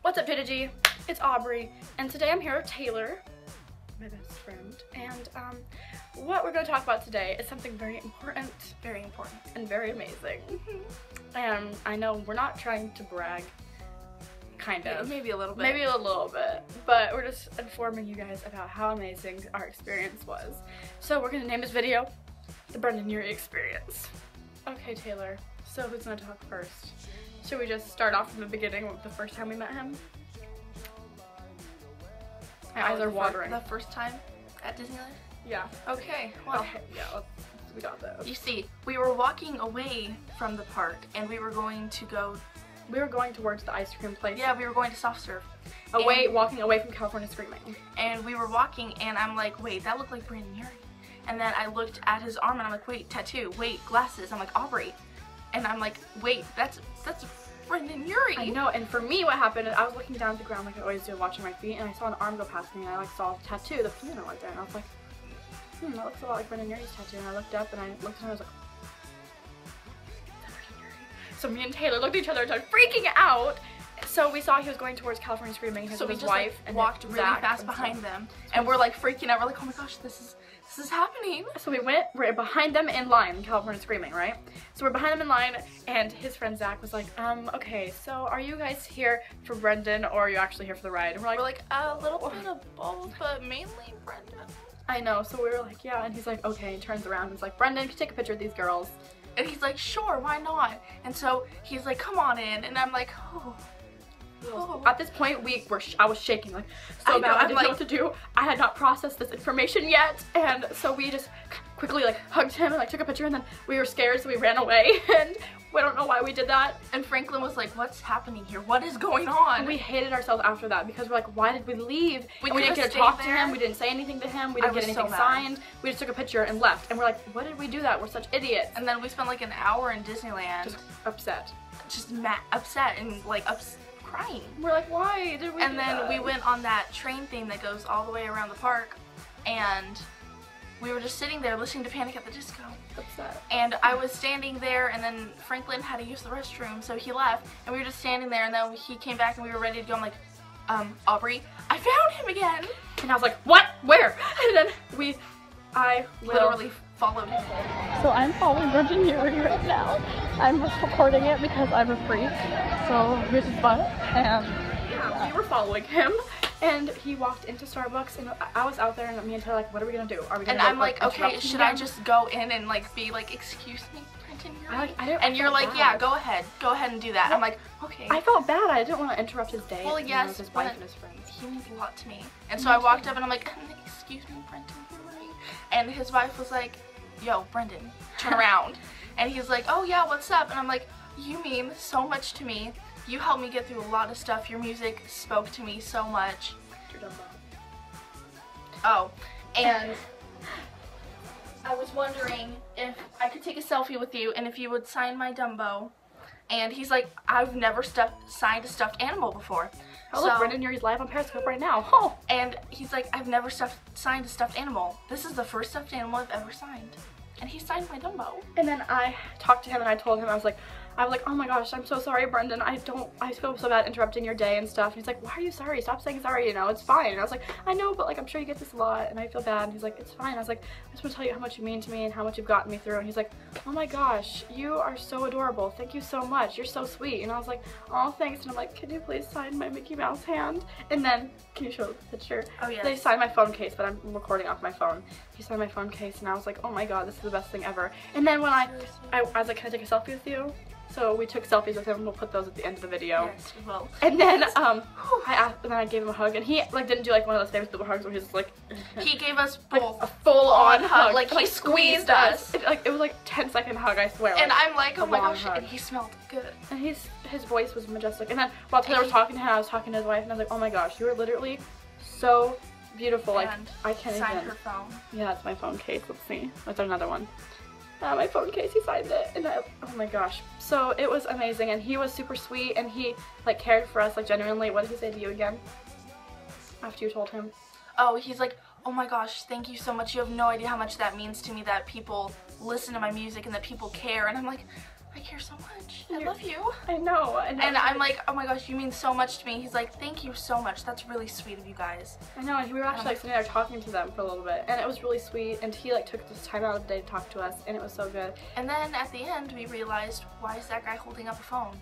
What's up, JDG? It's Aubrey, and today I'm here with Taylor, my best friend, and what we're going to talk about today is something very important, and very amazing. And I know we're not trying to brag, kind of. Maybe a little bit. Maybe a little bit, but we're just informing you guys about how amazing our experience was. So we're going to name this video, The Brendon Urie Experience. Okay, Taylor, so who's going to talk first? Should we just start off from the beginning with the first time we met him? My eyes are watering. The first time at Disneyland? Yeah. Okay, well. Okay, yeah, we got this. You see, we were walking away from the park and we were going towards the ice cream place. Yeah, we were going to soft serve. Walking away from California Screaming. And we were walking and I'm like, wait, that looked like Brendon Urie. And then I looked at his arm and I'm like, wait, tattoo, wait, glasses. I'm like, Aubrey. And I'm like, wait, that's Brendon Urie. I know, and for me what happened is I was looking down at the ground like I always do, watching my feet, and I saw an arm go past me and I like saw a tattoo, the piano right there, and I was like, that looks a lot like Brendon Urie's tattoo. And I looked up and I looked at him and I was like, Brendon Urie. So me and Taylor looked at each other and started freaking out. So we saw he was going towards California Screaming, his wife, like, and walked really fast behind them, and we're like freaking out. We're like, oh my gosh, this is happening. So we're behind them in line, California Screaming, right? So we're behind them in line, and his friend Zach was like, okay, so are you guys here for Brendon, or are you actually here for the ride? And we're like a little bit of both, but mainly Brendon. I know, so we were like, yeah, and he's like, okay, and turns around and he's like, Brendon, can you take a picture of these girls? And he's like, sure, why not? And so he's like, come on in, and I'm like, oh. At this point, I was shaking like so bad. I didn't know what to do. I had not processed this information yet, and so we just quickly like hugged him and like took a picture, and then we were scared, so we ran away, and we don't know why we did that. And Franklin was like, what's happening here? What is going on? And we hated ourselves after that because we're like, why did we leave? We didn't get to talk to him. We didn't say anything to him. We didn't get anything signed. We just took a picture and left. And we're like, what did we do that? We're such idiots. And then we spent like an hour in Disneyland. Just upset. Just upset and like crying. We're like, why did we And then we went on that train thing that goes all the way around the park, and we were just sitting there listening to Panic at the Disco. Upset. And I was standing there, and then Franklin had to use the restroom, so he left, and we were just standing there, and then he came back and we were ready to go. I'm like, Aubrey, I found him again. And I was like, what? Where? And then I literally followed him. So I'm following Brendon Urie right now. I'm recording it because I'm a freak. So here's his butt, and yeah, we were following him, and he walked into Starbucks, and I was out there, and me and Taylor like, what are we gonna do? Are we gonna? And I'm like, okay, should I just go in and like be like, excuse me, Brendon Urie? And you're like, yeah, go ahead and do that. I'm like, okay. I felt bad. I didn't want to interrupt his day. Well, yes, with his wife and his friends. He means a lot to me. And so I walked up and I'm like, excuse me, Brendon Urie. And his wife was like, yo, Brendon, turn around. And he's like, oh yeah, what's up? And I'm like, you mean so much to me. You helped me get through a lot of stuff. Your music spoke to me so much. Oh, and I was wondering if I could take a selfie with you and if you would sign my Dumbo. And he's like, I've never signed a stuffed animal before. Oh, look, Brendon Urie's live on Periscope right now. Oh. And he's like, I've never signed a stuffed animal. This is the first stuffed animal I've ever signed. And he signed my Dumbo. And then I talked to him and I told him, I was like, oh my gosh, I'm so sorry, Brendon. I feel so bad interrupting your day and stuff. And he's like, why are you sorry? Stop saying sorry, you know, it's fine. And I was like, I know, but like, I'm sure you get this a lot and I feel bad. And he's like, it's fine. I was like, I just want to tell you how much you mean to me and how much you've gotten me through. And he's like, oh my gosh, you are so adorable. Thank you so much. You're so sweet. And I was like, oh, thanks. And I'm like, can you please sign my Mickey Mouse hand? And then, can you show the picture? Oh, yeah. They signed my phone case, but I'm recording off my phone. He signed my phone case and I was like, oh my god, this is the best thing ever. And then when I was like, can I take a selfie with you? So we took selfies with him. We'll put those at the end of the video. Yes, we will. And then I gave him a hug, and he like didn't do like one of those famous people hugs where he's just like. He gave us both a full-on hug. Like he squeezed us. It was like 10-second hug, I swear. And I'm like, oh my gosh, and he smelled good. And his voice was majestic. And then while Taylor was talking to him, I was talking to his wife, and I was like, oh my gosh, you are literally so beautiful. Like I can't even. Signed her phone. Yeah, it's my phone case. Let's see. There's another one. My phone case, he signed it, and oh my gosh. So it was amazing, and he was super sweet, and he like cared for us, like genuinely. What did he say to you again? After you told him? Oh, he's like, oh my gosh, thank you so much. You have no idea how much that means to me that people listen to my music and that people care. And I'm like, I care so much. I love you. I know. And I'm like, oh my gosh, you mean so much to me. He's like, thank you so much. That's really sweet of you guys. I know, and we were actually like sitting there talking to them for a little bit, and it was really sweet, and he like took this time out of the day to talk to us, and it was so good. And then at the end, we realized, why is that guy holding up a phone?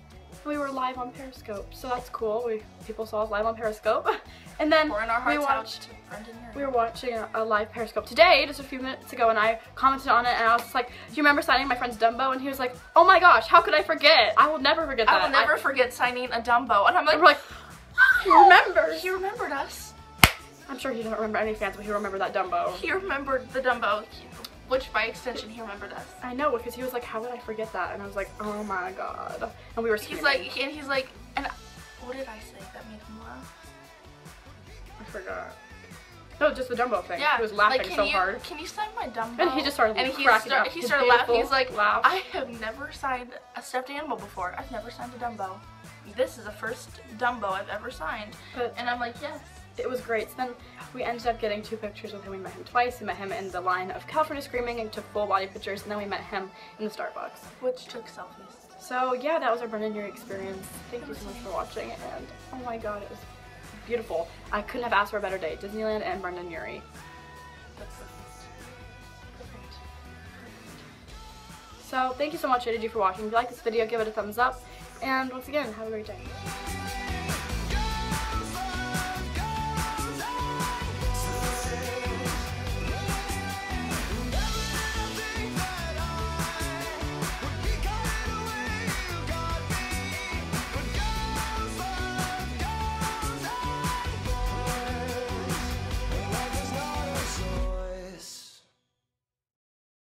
We were live on Periscope, so that's cool. People saw us live on Periscope. And then Pouring our hearts out to Brendon Urie. we were watching a live Periscope today, just a few minutes ago, and I commented on it, and I was just like, do you remember signing my friend's Dumbo? And he was like, oh my gosh, how could I forget? I will never forget that. I will never forget signing a Dumbo. And I'm like, we're like, he remembers. He remembered us. I'm sure he doesn't remember any fans, but he remembered that Dumbo. He remembered the Dumbo, which by extension he remembered us. I know, because he was like, how would I forget that? And I was like, oh my god. And we were screaming. He's like, and what did I say that made him laugh? I forgot. No, just the Dumbo thing. Yeah, He was laughing like, so hard. Can you sign my Dumbo? And he just started cracking up. He started laughing. He's like, laugh. I have never signed a stuffed animal before. I've never signed a Dumbo. This is the first Dumbo I've ever signed. And I'm like, yes. It was great. So then we ended up getting 2 pictures with him. We met him twice. We met him in the line of California Screaming and took full body pictures, and then we met him in the Starbucks. Which took selfies. So yeah, that was our Brendon Urie experience. Thank you so much for watching, and oh my god, it was beautiful. I couldn't have asked for a better day. Disneyland and Brendon Urie. That's perfect. So thank you so much, JDG, for watching. If you like this video, give it a thumbs up, and once again, have a great day.